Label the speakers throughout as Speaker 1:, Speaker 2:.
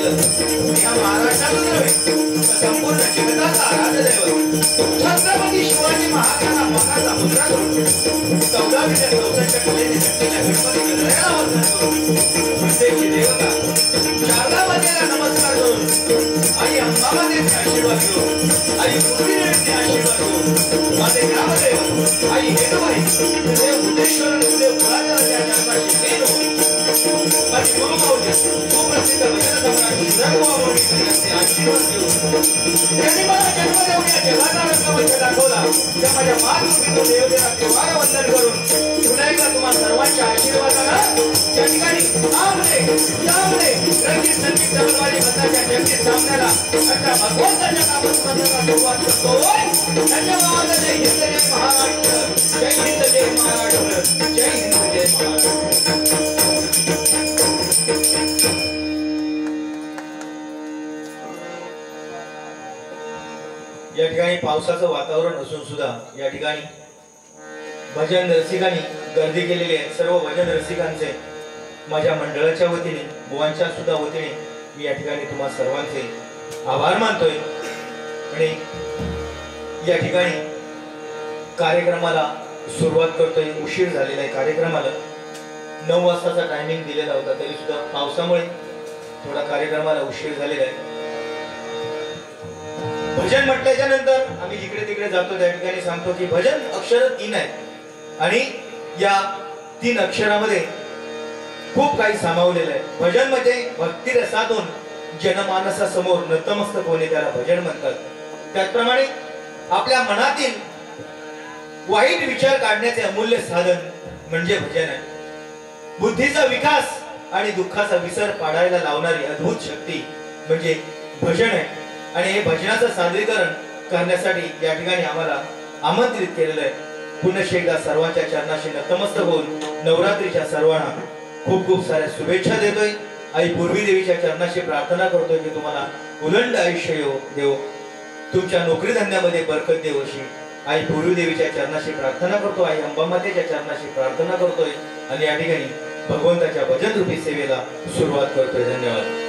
Speaker 1: केलं. या महाराष्ट्रातच नव्हे संपूर्ण जगताचा आराध्य दैवत छत्रपती शिवाजी महाराजांना मनाचा मुद्रा करून 1464 कलेने घडलेल्या गणपती गणरायाला वंदन करून प्रत्येकची देवता शारदा मातेला नमस्कार करून आई अंबामातेचे आशीर्वाद घेऊन आई पूर्वीदेवीचे आशीर्वाद घेऊन माझे ग्रामदेव आई हेनुबाई देव बुद्धेश्वर देव पुराणाच्या चरणाशी लीन माझी गुरुमाऊली सुप्रसिद्ध भजन सम्राट सर्व आवडीचे आशीर्वाद घेऊन त्यांनी मला जन्मदेव या जगाचा रंगमंच दाखवला त्या माझ्या मातृपितृ देवतेला केव्हाला वंदन करून पुन्हा एकदा तुम्हा सर्वांच्या आशीर्वादानं त्या ठिकाणी आमरे यामरे रंगीत संगीत तलवारी बंदाच्या जगती सामन्याला अशा भगवंताच्या नामस्मरणाला सुरुवात करतोय. धन्यवाद. जय हिंद जय महाराष्ट्र. जय हिंद जय महाराष्ट्र. जय हिंद जय महाराष्ट्र. या ठिकाणी पावसाचं वातावरण असून सुद्धा या ठिकाणी भजन रसिकांनी गर्दी केलेली आहे. सर्व भजन रसिकांचे माझ्या मंडळाच्या वतीने बुवांच्या सुद्धा वतीने मी या ठिकाणी तुम्हा सर्वांचे आभार मानतोय. आणि या ठिकाणी कार्यक्रमाला सुरुवात करतोय. उशीर झालेला आहे. कार्यक्रमाला 9 वाजताचा टायमिंग दिलेला होता तरी सुद्धा पावसामुळे थोडा कार्यक्रमाला उशीर झालेला आहे. भजन म्हटल्याच्या नंतर आम्ही जिकडे तिकडे जातो त्या ठिकाणी सांगतो की भजन अक्षर 3 आहेत आणि या 3 अक्षरामध्ये खूप काही सामावलेलं आहे. भजन म्हणजे भक्ती रसातून जनमानसासमोर नतमस्तक होणे त्याला भजन म्हणतात. त्याचप्रमाणे आपल्या मनातील वाईट विचार काढण्याचे अमूल्य साधन म्हणजे भजन आहे. बुद्धीचा विकास आणि दुःखाचा विसर पाडायला लावणारी अद्भुत शक्ती म्हणजे भजन आहे. आणि हे भजनाचं सादरीकरण करण्यासाठी या ठिकाणी आम्हाला आमंत्रित केलेलं आहे. पुन्हा एकदा सर्वांच्या चरणाशी नतमस्तक होऊन नवरात्रीच्या सर्वांना खूप खूप साऱ्या शुभेच्छा देतोय. आई पूर्वी देवीच्या चरणाशी प्रार्थना करतोय की तुम्हाला उलंड आयुष्य देव, तुमच्या नोकरी धंद्यामध्ये बरकत देव अशी आई पूर्वी देवीच्या चरणाशी प्रार्थना करतो. आई अंबामातेच्या चरणाशी प्रार्थना करतोय आणि या ठिकाणी भगवंताच्या भजन रूपी सेवेला सुरुवात करतोय. धन्यवाद.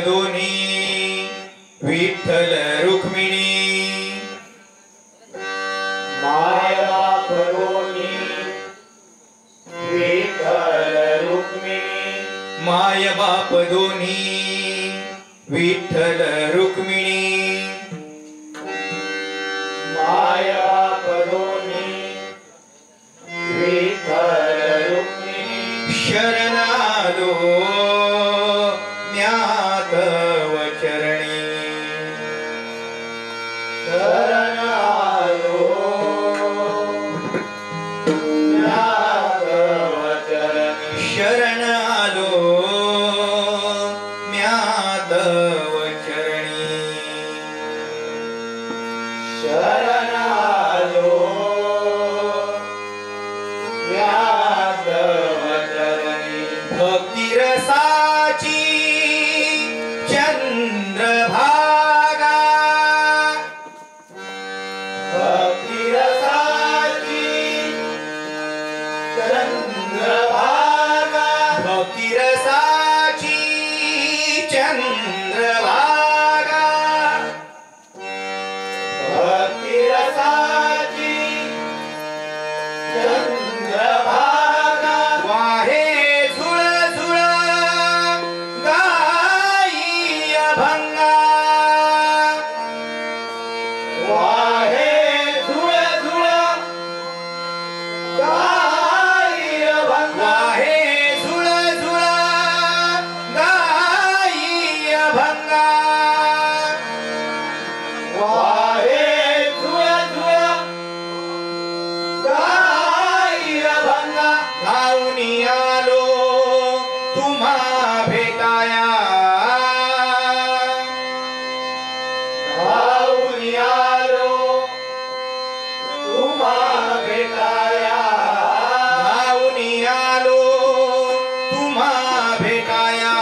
Speaker 1: दोन्ही विठ्ठल रुक्मिणी
Speaker 2: माय बाप दोन्ही विठ्ठल रुक्मिणी
Speaker 1: माय बाप दोन्ही विठ्ठल रुक्मिणी
Speaker 2: माय बाप दोन्ही विठ्ठल रुक्मिणी
Speaker 1: शरणालो ज्ञात वचरणी
Speaker 2: शरणालो ज्ञात वचरणी
Speaker 1: शरणालो ज्ञात वचरणी
Speaker 2: शरणालो ज्ञात वचरणी
Speaker 1: भक्तिरसाची चंद्रभागा
Speaker 2: भक्तिरसाची चंद्रभागा
Speaker 1: भक्तिरसाची चंद्रभागा
Speaker 2: भक्तिरसाची चंद्रभागा
Speaker 1: वाहे झुळ झुळ गाई अभंगा
Speaker 2: वाहे झुळ झुळ गाई अभंगा
Speaker 1: वाहे झुळ झुळ गाई अभंगा
Speaker 2: वाहे झुळ झुळ गाई अभंगा
Speaker 1: धावूनी आलो तुम्हा भेटाया
Speaker 2: धावून आलो तुम्हा भेटाया
Speaker 1: धावूनी आलो तुम्हा भेटाया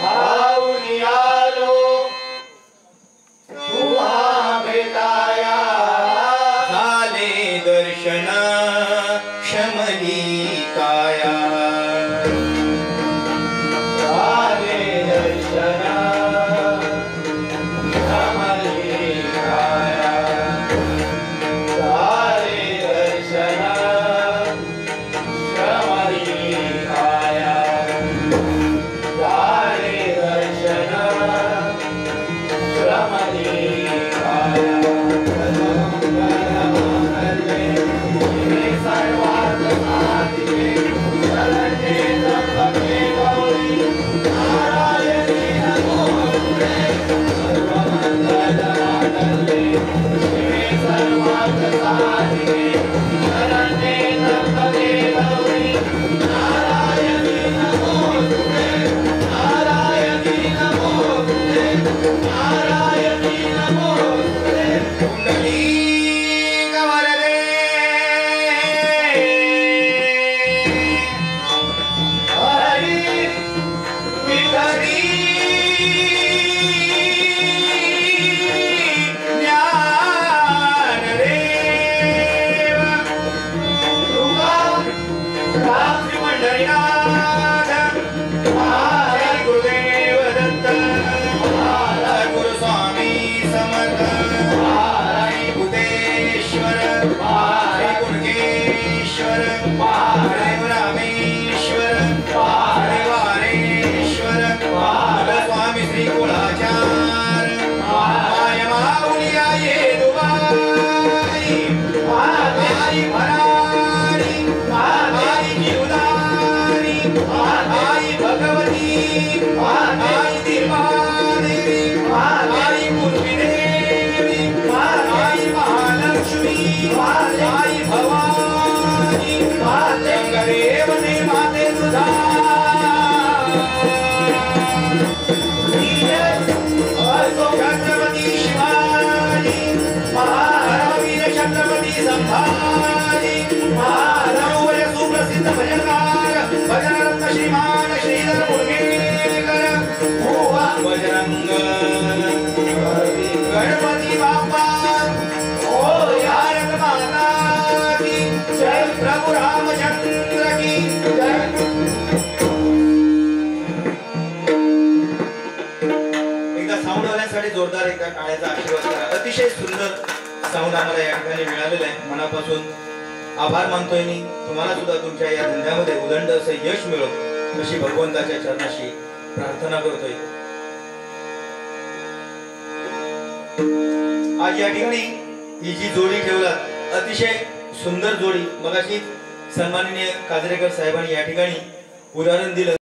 Speaker 2: धावून आलो तुम्हा भेटाया
Speaker 1: झाले दर्शन शमली काया
Speaker 2: झाले दर्शन शमली काया झाले दर्शन शमली काया झाले दर्शन शमली काया सर्वार्थ साधिके शरणे त्र्यंबके गौरी नारायणी नमोस्तुते सर्वमंगलमांगल्ये शिवे सर्वार्थ साधिके शरणे त्र्यंबके गौरी नारायणी नमोस्तुते नारायणी नमोस्तुते नारायणी नमोस्तुते
Speaker 1: कुंडली गवरदे
Speaker 2: हरी
Speaker 1: विठरी ज्ञानदेव
Speaker 2: तुका राम
Speaker 1: श्री पंढरीनाथ श्री गुरुदेव दत्त गुरु स्वामी समर्थ श्री भूतेश्वर श्री गुणकेश्वर देव रामेश्वर देव वारेश्वर स्वामी श्री कुळाचार माय माऊली ये दुबाई आई भरारी आई जीवदारी आई भगवती आई दिवादेवी आई पूर्वी देवी आई महालक्ष्मी आई भवानी गंगदेवने माते तुझा छत्रपती शिवाजी महावीर छत्रपती संभाजी महाराज सुप्रसिद्ध भजनकार भजनरत्न श्रीमान श्रीधर मुरगेकर भुवा बजरंग गणपती बाप्पा ओ यार माता की जय प्रभु रामचंद्र की जय महाराजांचा आशीर्वाद करा. अतिशय सुंदर साऊंड आम्हाला या ठिकाणी मिळालेलं आहे. मनापासून आभार मानतोय मी. तुम्हाला सुद्धा तुमच्या या धंद्यामध्ये उदंड असं यश मिळो अशी भगवंताच्या चरणाशी प्रार्थना करतोय. आज या ठिकाणी ही जी जोडी ठेवलात अतिशय सुंदर जोडी. मगाशी सन्माननीय काजरेकर साहेबांनी या ठिकाणी उदाहरण दिलं.